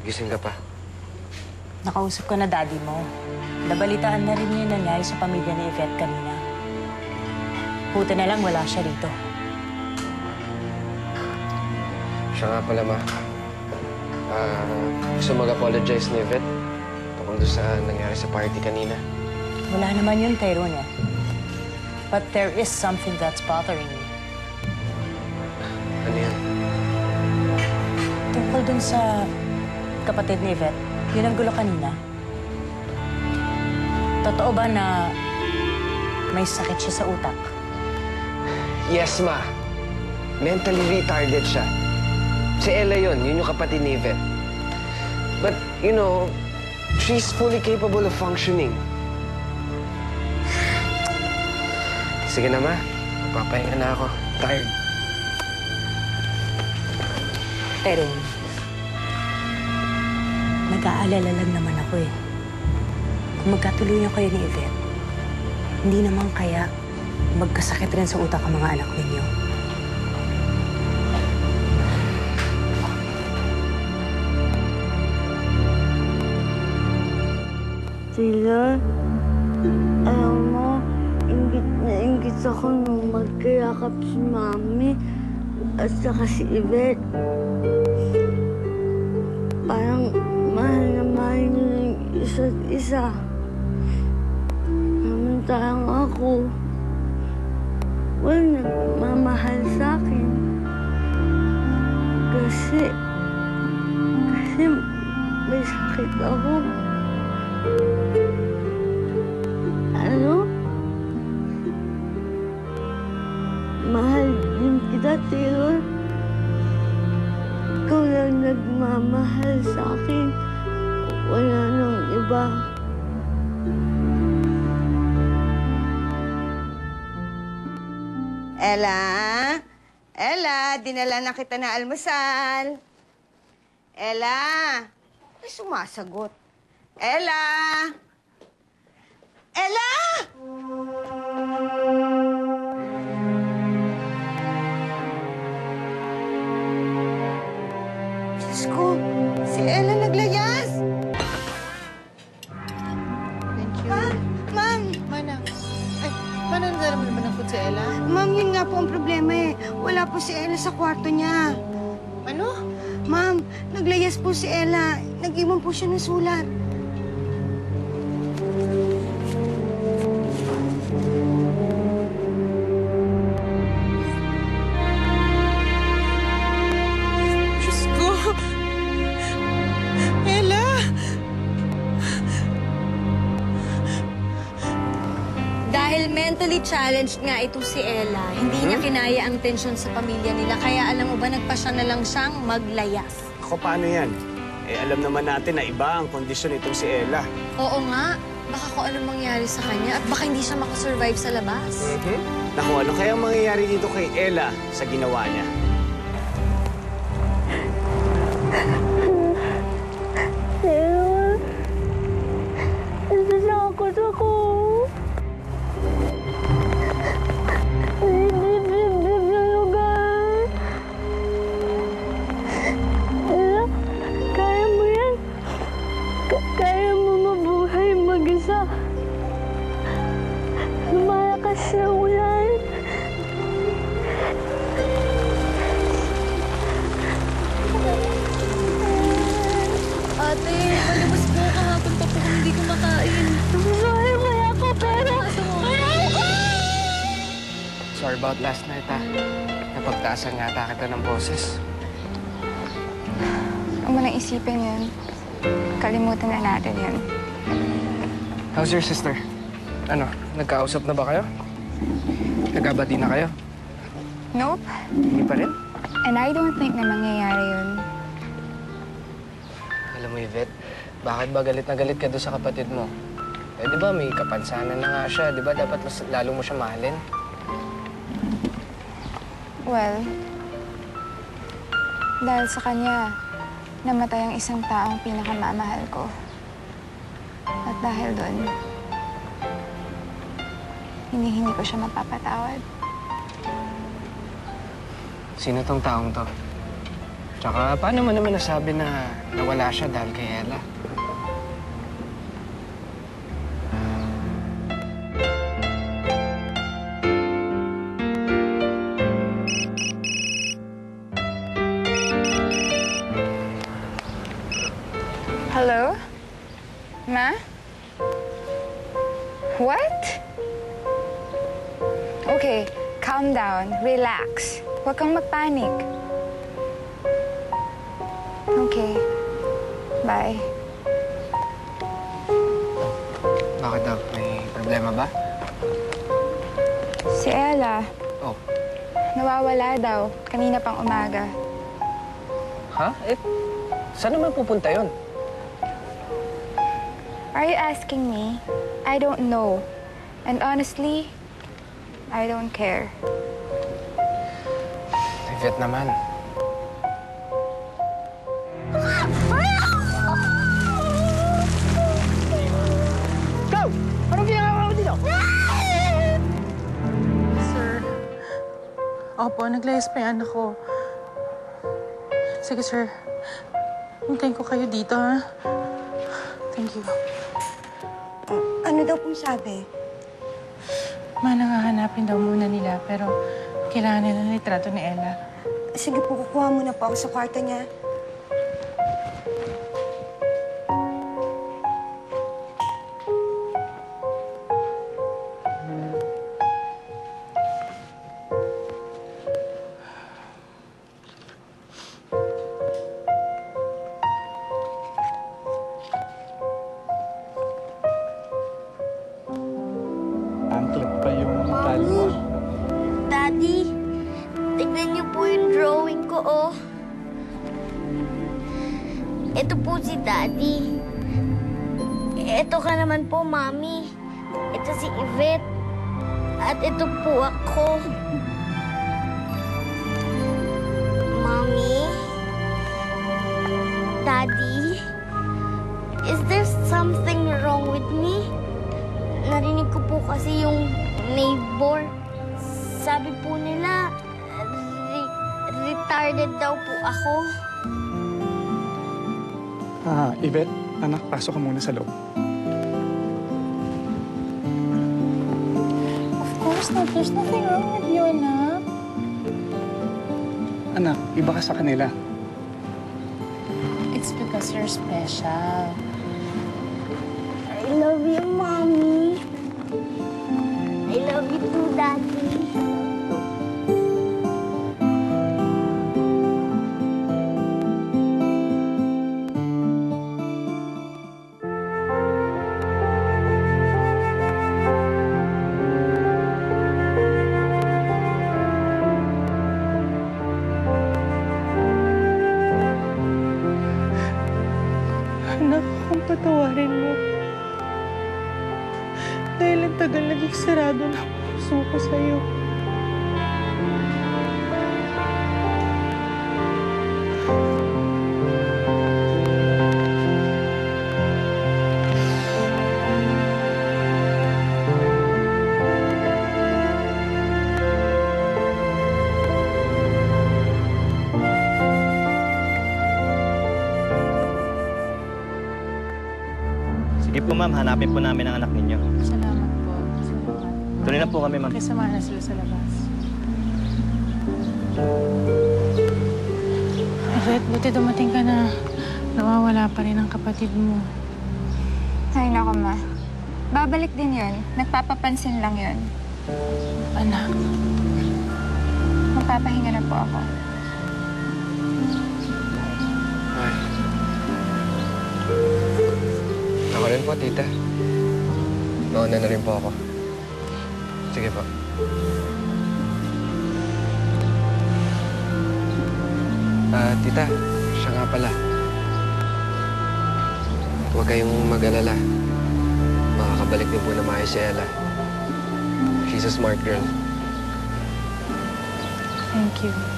gising ka pa. Nakausap ko na daddy mo. Nabalitaan na rin niya yung nangyari sa pamilya ni Yvette kanina. Buti na lang wala siya rito. Siya nga pala, Ma. Gusto mag-apologize ni Yvette tungkol doon sa nangyari sa party kanina. Wala naman yun, Tyronia. But there is something that's bothering me. Ano yan? Tungkol dun sa kapatid ni Yvette, yun ang gulo kanina. Totoo ba na may sakit siya sa utak? Yes, Ma. Mentally retarded siya. Si Ella yun yung kapatid ni Yvette. But, you know, she's fully capable of functioning. Sige na, Ma. Papahinga na ako. Tired. Pero, nag-aalala lang naman ako eh. Kung magkatuluyan kayo ni Yvette, hindi naman kaya magkasakit rin sa utak ang mga anak ninyo. Taylor, alam mo, ingit na ingit ako nung magkayakap si Mami at saka si Yvette. Parang mahal na mahal nila yung isa't isa. Samantalang ako, walang nagmamahal sa akin. Kasi may sakit ako. Ano? Mahal din kita, Taylor. Ikaw lang nagmamahal sa akin. Wala nang iba. Ella? Ella, dinala na kita na almusal. Ella? Ay, sumasagot. Ella? Ella! Diyos ko, si Ella naglayas. Thank you. Ma'am! Manang. Ay, paano nalaman naman ang food si Ella? Ma'am, yun nga po ang problema eh. Wala po si Ella sa kwarto niya. Ano? Ma'am, naglayas po si Ella. Nag-iwan po siya ng sulat. Diyos ko! Ella! Dahil mentally challenged nga ito si Ella, hindi niya kinaya ang tensyon sa pamilya nila. Kaya alam mo ba, nagpasya na lang siyang maglayas. Ako, paano yan? Eh, alam naman natin na iba ang kondisyon itong si Ella. Oo nga, baka kung anong mangyari sa kanya at baka hindi siya makasurvive sa labas. Naku, ano kayang mangyayari dito kay Ella sa ginawa niya? Taylor, natatakot ako. Dibdib na lugar. Ella, kaya mo yan. Kaya mo mabuhay mag-isa. Lumalakas na ulan. Ate, palabas po kahapon pa po kung hindi kumakain. Sorry, wala ko pera. Sorry about last night, ha. Napagtaasan nga ata kita ng boses. Huwag mo nang isipin yun. Kalimutan na natin yun. How's your sister? Ano, nagkausap na ba kayo? Nagkabati na kayo? Nope. Hindi pa rin? And I don't think na mangyayari yun. Alam mo, Yvette, bakit ba galit na galit ka doon sa kapatid mo? Eh, di ba may kapansanan na nga siya? Di ba dapat mas lalo mo siya mahalin? Well, dahil sa kanya, namatay ang isang taong pinakamamahal ko. At dahil doon, hindi ko siya mapapatawad. Sino tong taong to? Tsaka, paano mo naman nasabi na nawala siya dahil kay Ella? Hello? Ma? What? Okay, calm down. Relax. Huwag kang magpanik. Okay. Bye. Bakit daw? May problema ba? Si Ella, Oh. nawawala daw. Kanina pang umaga. Ha? Saan naman pupunta yun? Are you asking me? I don't know. And honestly, I don't care. Yvette naman. Ikaw! Anong ginagawa mo dito? Sir. Opo, naglayas pa yung anak ko. Sige, sir. Hintayin ko kayo dito, ha? Thank you. Ano daw pong sabi? Nangahanapin daw muna nila, pero kailangan nila ng litrato ni Ella. Sige po, kukuha muna po ako sa kwarto niya. Antok pa yung tali mo. Daddy, tignan niyo po yung drawing ko, oh. Ito po si Daddy. Ito ka naman po, Mami. Ito si Yvette. At ito po ako. Mami? Daddy? Is there something wrong with me? Narinig ko po kasi yung neighbor. Sabi po nila, retarded daw po ako. Yvette, anak, pasok ka muna sa loob. Of course not. There's nothing wrong with you, anak. Anak, iba ka sa kanila. It's because you're special. I love you, Mommy. I love you too, Daddy. Anak, kung patawarin mo. Dahil ang tagal naging sarado ng puso ko sa'yo. Sige po ma'am, hanapin po namin ang anak ninyo. Salamat po. Salamat. Tuloy na po kami ma'am. Kisamahan na sila sa labas. Yvette, buti dumating ka na. Nawawala pa rin ang kapatid mo. Ay, nako, Ma. Babalik din yun. Nagpapapansin lang yun. Anak, Magpapahinga na po ako. Ay. Ako rin po, tita. Nauna na rin po ako. Sige po. Tita, siya nga pala. Huwag kayong mag-alala. Makakabalik din po na maayos si Ella. She's a smart girl. thank you.